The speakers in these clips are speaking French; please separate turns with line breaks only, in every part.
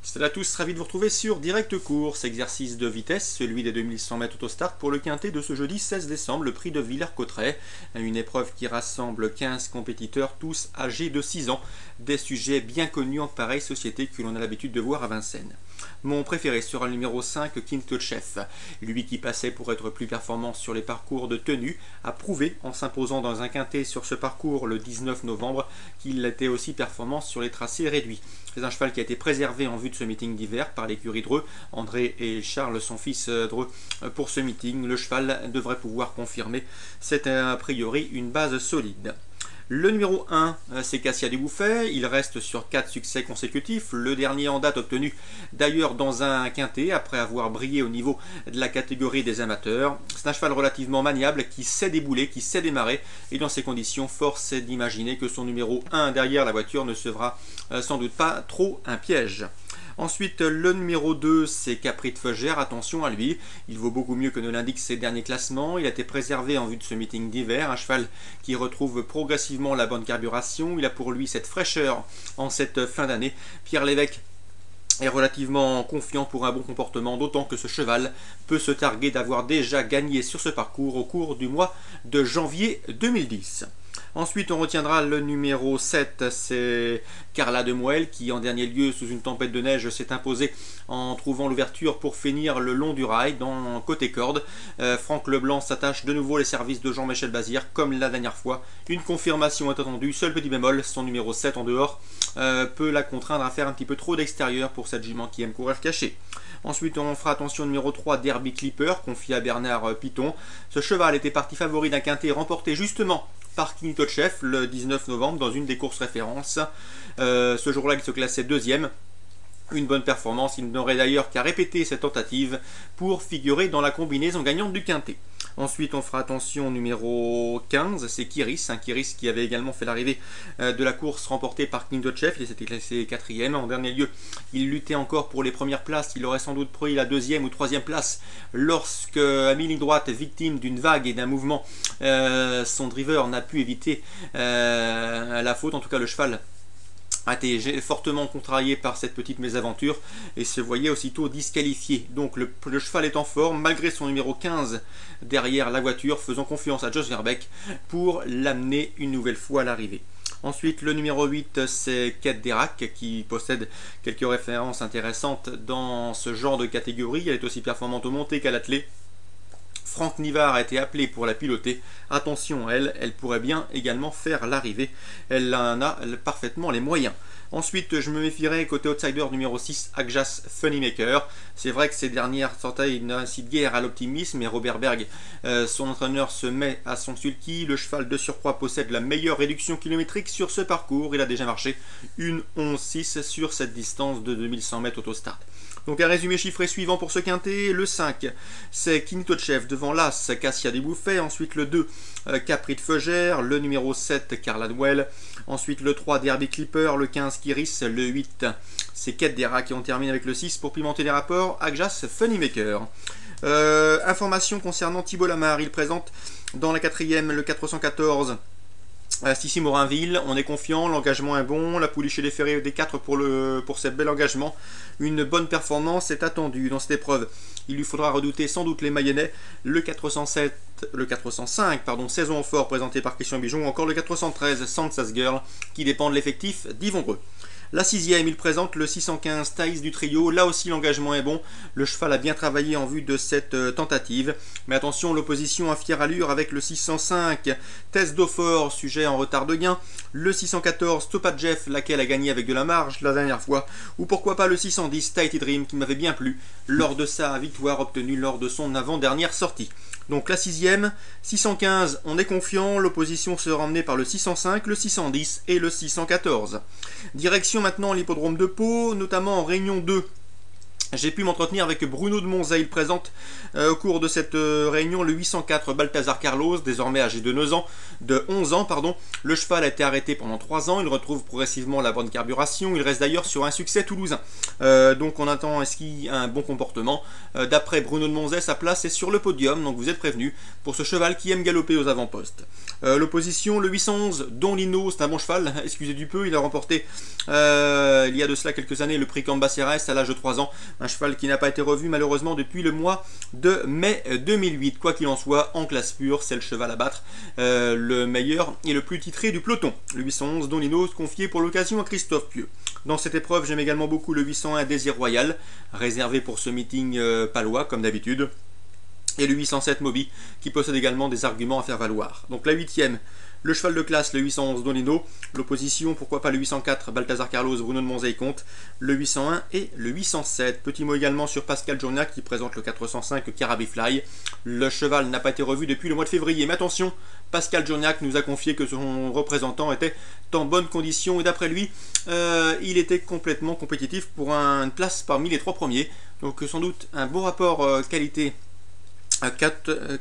Salut à tous, ravi de vous retrouver sur Direct Course, exercice de vitesse, celui des 2100 mètres autostart pour le quintet de ce jeudi 16 décembre, le prix de Villers-Cotterêts, une épreuve qui rassemble 15 compétiteurs, tous âgés de 6 ans, des sujets bien connus en pareille société que l'on a l'habitude de voir à Vincennes. Mon préféré sera le numéro 5, King Chef. Lui qui passait pour être plus performant sur les parcours de tenue, a prouvé en s'imposant dans un quintet sur ce parcours le 19 novembre qu'il était aussi performant sur les tracés réduits. C'est un cheval qui a été préservé en vue de ce meeting d'hiver par l'écurie Dreux, André et Charles, son fils Dreux, pour ce meeting. Le cheval devrait pouvoir confirmer. C'est a priori une base solide. Le numéro 1, c'est Cassia Dubouffet. Il reste sur 4 succès consécutifs. Le dernier en date obtenu d'ailleurs dans un quintet après avoir brillé au niveau de la catégorie des amateurs. C'est un cheval relativement maniable qui sait débouler, qui sait démarrer. Et dans ces conditions, force est d'imaginer que son numéro 1 derrière la voiture ne sera sans doute pas trop un piège. Ensuite, le numéro 2, c'est Capri de Feugère. Attention à lui, il vaut beaucoup mieux que ne l'indiquent ses derniers classements. Il a été préservé en vue de ce meeting d'hiver. Un cheval qui retrouve progressivement la bonne carburation. Il a pour lui cette fraîcheur en cette fin d'année. Pierre Lévesque est relativement confiant pour un bon comportement, d'autant que ce cheval peut se targuer d'avoir déjà gagné sur ce parcours au cours du mois de janvier 2010. Ensuite, on retiendra le numéro 7, c'est Carla de Moelle qui, en dernier lieu, sous une tempête de neige, s'est imposée en trouvant l'ouverture pour finir le long du rail dans côté corde. Franck Leblanc s'attache de nouveau les services de Jean-Michel Bazir, comme la dernière fois. Une confirmation est attendue, seul petit bémol, son numéro 7 en dehors peut la contraindre à faire un petit peu trop d'extérieur pour cette jument qui aime courir caché. Ensuite, on fera attention au numéro 3, Derby Clipper, confié à Bernard Piton. Ce cheval était parti favori d'un quintet remporté justement par King Chef le 19 novembre dans une des courses références. Ce jour-là, il se classait deuxième. Une bonne performance, il n'aurait d'ailleurs qu'à répéter cette tentative pour figurer dans la combinaison gagnante du quintet. Ensuite, on fera attention au numéro 15, c'est Kiris, Kiris qui avait également fait l'arrivée de la course remportée par King Chef. Il s'était classé quatrième. En dernier lieu, il luttait encore pour les premières places. Il aurait sans doute pris la deuxième ou troisième place lorsque, à mi-ligne droite, victime d'une vague et d'un mouvement, son driver n'a pu éviter la faute. En tout cas, le cheval a été fortement contrarié par cette petite mésaventure et se voyait aussitôt disqualifié. Donc le cheval est en forme malgré son numéro 15 derrière la voiture, faisant confiance à Jos Verbeek pour l'amener une nouvelle fois à l'arrivée. Ensuite, le numéro 8, c'est Quête d'Erac qui possède quelques références intéressantes dans ce genre de catégorie. Elle est aussi performante au monté qu'à l'attelé. Franck Nivard a été appelé pour la piloter. Attention à elle, elle pourrait bien également faire l'arrivée. Elle en a parfaitement les moyens. Ensuite, je me méfierai côté outsider numéro 6, Agjas Funnymaker. C'est vrai que ces dernières sorties n'incitent guère à l'optimisme, et Robert Berg, son entraîneur, se met à son sulky. Le cheval de surcroît possède la meilleure réduction kilométrique sur ce parcours. Il a déjà marché une 11,6 sur cette distance de 2100 mètres autostart. Donc un résumé chiffré suivant pour ce quintet. Le 5, c'est King Chef devant l'As, Cassia Dubouffet. Ensuite le 2, Capri de Feugère. Le numéro 7, Carla de Moelle. Ensuite le 3, Derby Clipper. Le 15, Kiris. Le 8, c'est Quête d'Erac. Et on termine avec le 6 pour pimenter les rapports, Agjas Funnymaker. Information concernant Thibault Lamar. Il présente dans la quatrième le 414. Sissi Morinville, on est confiant, l'engagement est bon, la pouliche des ferrés des 4 pour ce bel engagement. Une bonne performance est attendue dans cette épreuve. Il lui faudra redouter sans doute les Mayennais, le 405, Saison au fort présenté par Christian Bijon, ou encore le 413, Sansas Girl, qui dépend de l'effectif d'Yvon Dreux. La 6e, il présente le 615 Thaïs du trio. Là aussi, l'engagement est bon. Le cheval a bien travaillé en vue de cette tentative. Mais attention, l'opposition à fière allure avec le 605 Tess Daufort, sujet en retard de gain. Le 614 Topadjeff, laquelle a gagné avec de la marge la dernière fois. Ou pourquoi pas le 610 Tighty Dream, qui m'avait bien plu lors de sa victoire obtenue lors de son avant-dernière sortie. Donc la 6e, 615, on est confiant, l'opposition sera emmenée par le 605, le 610 et le 614. Direction maintenant l'hippodrome de Pau, notamment en Réunion 2. J'ai pu m'entretenir avec Bruno de Monza. Il présente au cours de cette réunion le 804 Balthazar Carlos, désormais âgé de 11 ans. Le cheval a été arrêté pendant 3 ans. Il retrouve progressivement la bonne carburation. Il reste d'ailleurs sur un succès toulousain. Donc on attend à ce qu'il ait un bon comportement. D'après Bruno de Monza, sa place est sur le podium. Donc vous êtes prévenus pour ce cheval qui aime galoper aux avant-postes. L'opposition, le 811 Don Lino, c'est un bon cheval, excusez du peu. Il a remporté il y a de cela quelques années le prix Cambacérès à l'âge de 3 ans. Un cheval qui n'a pas été revu malheureusement depuis le mois de mai 2008. Quoi qu'il en soit, en classe pure, c'est le cheval à battre, le meilleur et le plus titré du peloton. Le 811 Don Lino, confié pour l'occasion à Christophe Pieux. Dans cette épreuve, j'aime également beaucoup le 801 Désir Royal, réservé pour ce meeting palois comme d'habitude. Et le 807 Moby, qui possède également des arguments à faire valoir. Donc la 8e, le cheval de classe, le 811 Don Lino. L'opposition, pourquoi pas le 804 Balthazar Carlos, Bruno de Monza compte. Le 801 et le 807. Petit mot également sur Pascal Journiac qui présente le 405 Carabifly. Le cheval n'a pas été revu depuis le mois de février. Mais attention, Pascal Journiac nous a confié que son représentant était en bonne condition. Et d'après lui, il était complètement compétitif pour une place parmi les 3 premiers. Donc sans doute un bon rapport qualité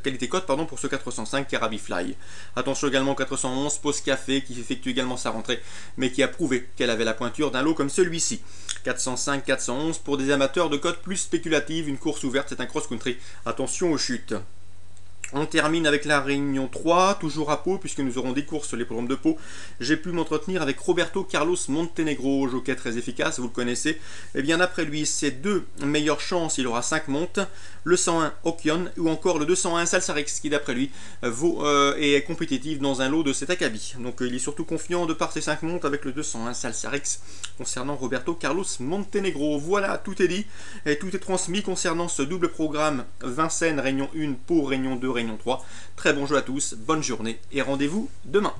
qualité-cote pour ce 405 Carabifly. Attention également au 411 Pause Café qui effectue également sa rentrée mais qui a prouvé qu'elle avait la pointure d'un lot comme celui-ci. 405-411 pour des amateurs de cotes plus spéculatives, une course ouverte, c'est un cross-country. Attention aux chutes. On termine avec la réunion 3, toujours à Pau, puisque nous aurons des courses sur les programmes de Pau. J'ai pu m'entretenir avec Roberto Carlos Montenegro, jockey très efficace, vous le connaissez. Et bien après lui, ses 2 meilleures chances, il aura 5 montes, le 101 Okion ou encore le 201 Salsarix, qui d'après lui est compétitif dans un lot de cet acabit. Donc il est surtout confiant de par ses 5 montes avec le 201 Salsarix concernant Roberto Carlos Montenegro. Voilà, tout est dit et tout est transmis concernant ce double programme Vincennes, réunion 1, Pau, réunion 2, réunion 3. Très bon jeu à tous, bonne journée et rendez-vous demain.